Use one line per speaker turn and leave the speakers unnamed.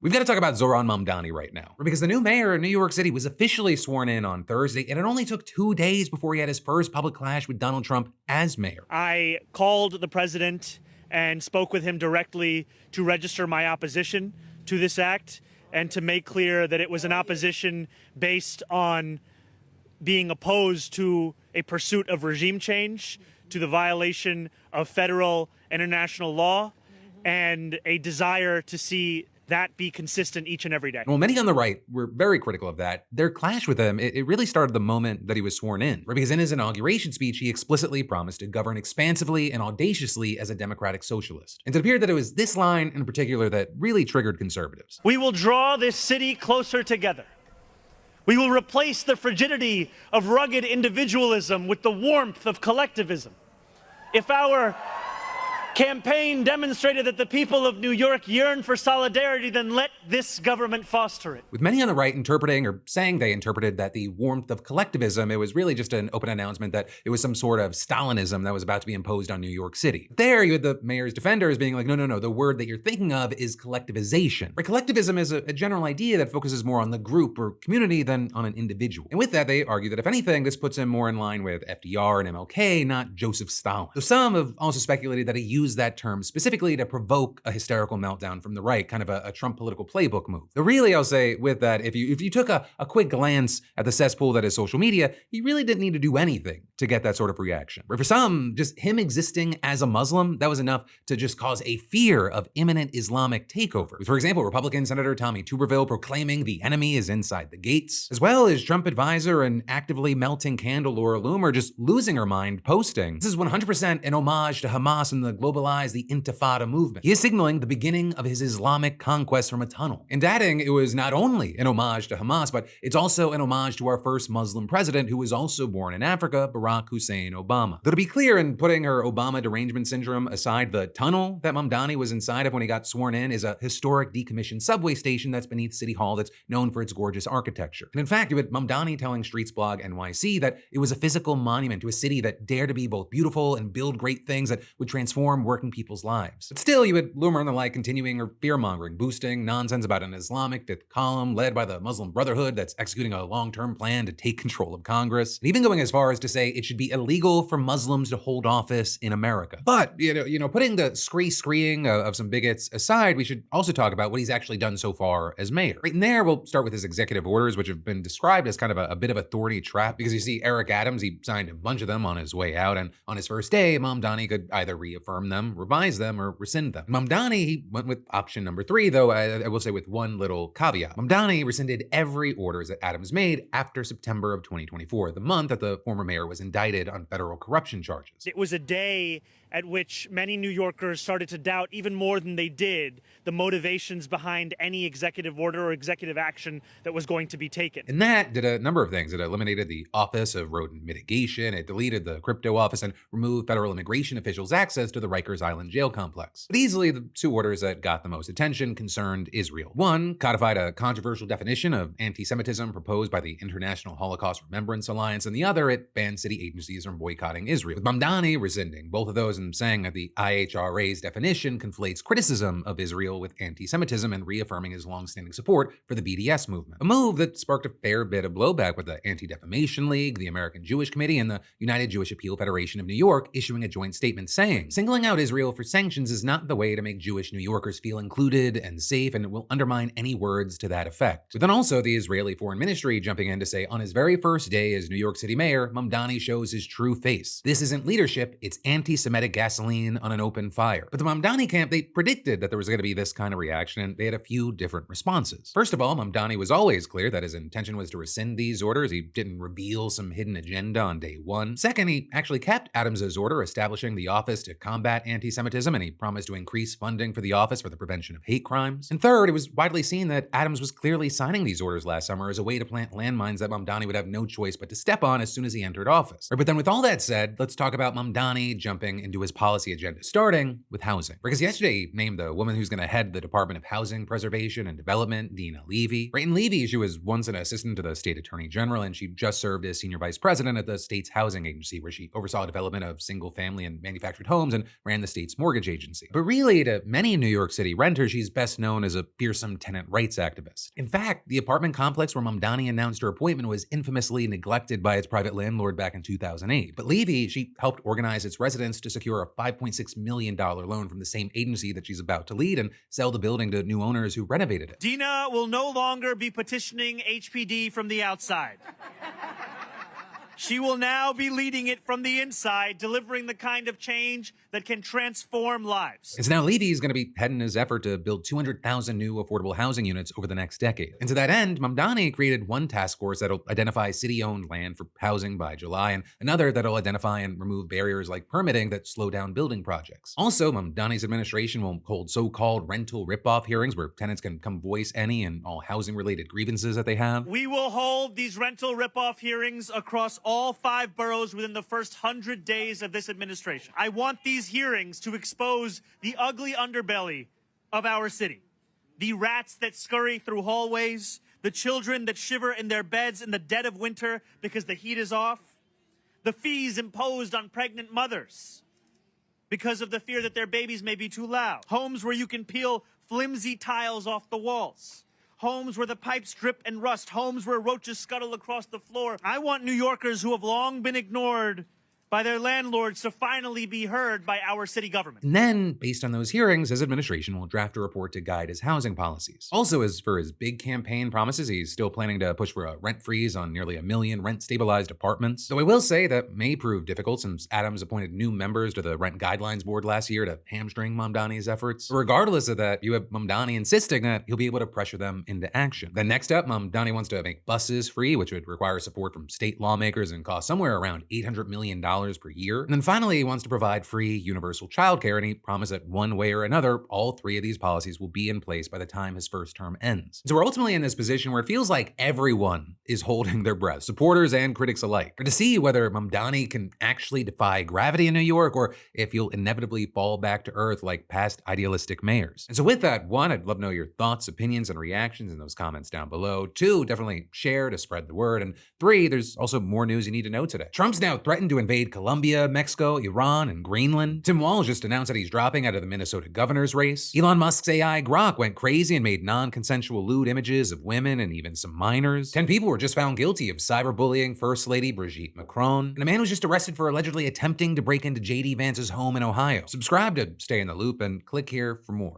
We've got to talk about Zohran Mamdani right now, because the new mayor of New York City was officially sworn in on Thursday, and it only took 2 days before he had his first public clash with Donald Trump as mayor.
I called the president and spoke with him directly to register my opposition to this act and to make clear that it was an opposition based on being opposed to a pursuit of regime change, to the violation of federal and international law, and a desire to see that be consistent each and every day.
Well, many on the right were very critical of that. Their clash with him, it really started the moment that he was sworn in, right? Because in his inauguration speech, he explicitly promised to govern expansively and audaciously as a democratic socialist. And it appeared that it was this line in particular that really triggered conservatives.
We will draw this city closer together. We will replace the frigidity of rugged individualism with the warmth of collectivism. If our campaign demonstrated that the people of New York yearn for solidarity, then let this government foster it.
With many on the right interpreting or saying they interpreted that the warmth of collectivism, it was really just an open announcement that it was some sort of Stalinism that was about to be imposed on New York City. There you had the mayor's defenders being like, no, the word that you're thinking of is collectivization. Right? Collectivism is a general idea that focuses more on the group or community than on an individual. And with that, they argue that if anything, this puts him more in line with FDR and MLK, not Joseph Stalin. So some have also speculated that he used that term specifically to provoke a hysterical meltdown from the right, kind of a Trump political playbook move. But really, I'll say with that, if you took a quick glance at the cesspool that is social media, he really didn't need to do anything to get that sort of reaction. But for some, just him existing as a Muslim, that was enough to just cause a fear of imminent Islamic takeover. With, for example, Republican Senator Tommy Tuberville proclaiming the enemy is inside the gates, as well as Trump advisor and actively melting candle Laura Loomer just losing her mind, posting, "This is 100% an homage to Hamas and the globalized the Intifada movement." He is signaling the beginning of his Islamic conquest from a tunnel. And adding it was not only an homage to Hamas, but it's also an homage to our first Muslim president who was also born in Africa, Barack Hussein Obama. Though to be clear, in putting her Obama derangement syndrome aside, the tunnel that Mamdani was inside of when he got sworn in is a historic decommissioned subway station that's beneath City Hall that's known for its gorgeous architecture. And in fact, you had Mamdani telling Streets Blog NYC that it was a physical monument to a city that dared to be both beautiful and build great things that would transform working people's lives. But still, you had Loomer and the like continuing her fear-mongering, boosting nonsense about an Islamic fifth column led by the Muslim Brotherhood that's executing a long-term plan to take control of Congress, and even going as far as to say it should be illegal for Muslims to hold office in America. But, putting the screeing of some bigots aside, we should also talk about what he's actually done so far as mayor. Right in there, we'll start with his executive orders, which have been described as kind of a bit of a thorny trap, because you see Eric Adams, he signed a bunch of them on his way out, and on his first day, Mamdani could either reaffirm them, revise them, or rescind them. Mamdani, he went with option number 3, though I will say with one little caveat. Mamdani rescinded every orders that Adams made after September of 2024, the month that the former mayor was indicted on federal corruption charges.
It was a day at which many New Yorkers started to doubt, even more than they did, the motivations behind any executive order or executive action that was going to be taken.
And that did a number of things. It eliminated the Office of Rodent Mitigation, it deleted the crypto office, and removed federal immigration officials' access to the Rikers Island jail complex. But easily, the 2 orders that got the most attention concerned Israel. One codified a controversial definition of anti-Semitism proposed by the International Holocaust Remembrance Alliance, and the other, it banned city agencies from boycotting Israel. With Mamdani rescinding both of those and saying that the IHRA's definition conflates criticism of Israel with anti-Semitism and reaffirming his longstanding support for the BDS movement. A move that sparked a fair bit of blowback with the Anti-Defamation League, the American Jewish Committee, and the United Jewish Appeal Federation of New York issuing a joint statement saying, "Singling out Israel for sanctions is not the way to make Jewish New Yorkers feel included and safe, and it will undermine any words to that effect." But then also the Israeli Foreign Ministry jumping in to say on his very first day as New York City mayor, Mamdani shows his true face. This isn't leadership, it's anti-Semitic gasoline on an open fire. But the Mamdani camp, they predicted that there was going to be this kind of reaction, and they had a few different responses. First of all, Mamdani was always clear that his intention was to rescind these orders. He didn't reveal some hidden agenda on day 1. Second, he actually kept Adams's order establishing the Office to Combat Anti-Semitism, and he promised to increase funding for the office for the prevention of hate crimes. And third, it was widely seen that Adams was clearly signing these orders last summer as a way to plant landmines that Mamdani would have no choice but to step on as soon as he entered office. But then with all that said, let's talk about Mamdani jumping into into his policy agenda, starting with housing. Because yesterday he named the woman who's going to head the Department of Housing Preservation and Development, Dina Levy. Right, and Levy, she was once an assistant to the state attorney general, and she just served as senior vice president at the state's housing agency, where she oversaw development of single-family and manufactured homes and ran the state's mortgage agency. But really, to many New York City renters, she's best known as a fearsome tenant rights activist. In fact, the apartment complex where Mamdani announced her appointment was infamously neglected by its private landlord back in 2008. But Levy, she helped organize its residents to secure a $5.6 million loan from the same agency that she's about to lead and sell the building to new owners who renovated it.
Dina will no longer be petitioning HPD from the outside. She will now be leading it from the inside, delivering the kind of change that can transform lives.
And so now Levy's going to be heading his effort to build 200,000 new affordable housing units over the next decade. And to that end, Mamdani created one task force that'll identify city-owned land for housing by July, and another that'll identify and remove barriers like permitting that slow down building projects. Also, Mamdani's administration will hold so-called rental rip-off hearings where tenants can come voice any and all housing-related grievances that they have.
We will hold these rental rip-off hearings across all 5 boroughs within the first 100 days of this administration. I want these hearings to expose the ugly underbelly of our city. The rats that scurry through hallways, the children that shiver in their beds in the dead of winter because the heat is off, the fees imposed on pregnant mothers because of the fear that their babies may be too loud, homes where you can peel flimsy tiles off the walls, homes where the pipes drip and rust, homes where roaches scuttle across the floor. I want New Yorkers who have long been ignored by their landlords to finally be heard by our city government.
And then, based on those hearings, his administration will draft a report to guide his housing policies. Also, as for his big campaign promises, he's still planning to push for a rent freeze on nearly 1 million rent-stabilized apartments. Though I will say that may prove difficult since Adams appointed new members to the Rent Guidelines Board last year to hamstring Mamdani's efforts. But regardless of that, you have Mamdani insisting that he'll be able to pressure them into action. Then next up, Mamdani wants to make buses free, which would require support from state lawmakers and cost somewhere around $800 million per year. And then finally, he wants to provide free universal childcare, and he promised that one way or another, all 3 of these policies will be in place by the time his first term ends. So we're ultimately in this position where it feels like everyone is holding their breath, supporters and critics alike, to see whether Mamdani can actually defy gravity in New York, or if he'll inevitably fall back to earth like past idealistic mayors. And so with that, 1, I'd love to know your thoughts, opinions, and reactions in those comments down below. 2, definitely share to spread the word. And 3, there's also more news you need to know today. Trump's now threatened to invade Colombia, Mexico, Iran, and Greenland. Tim Walz just announced that he's dropping out of the Minnesota governor's race. Elon Musk's AI Grok went crazy and made non-consensual lewd images of women and even some minors. 10 people were just found guilty of cyberbullying First Lady Brigitte Macron. And a man was just arrested for allegedly attempting to break into J.D. Vance's home in Ohio. Subscribe to stay in the loop and click here for more.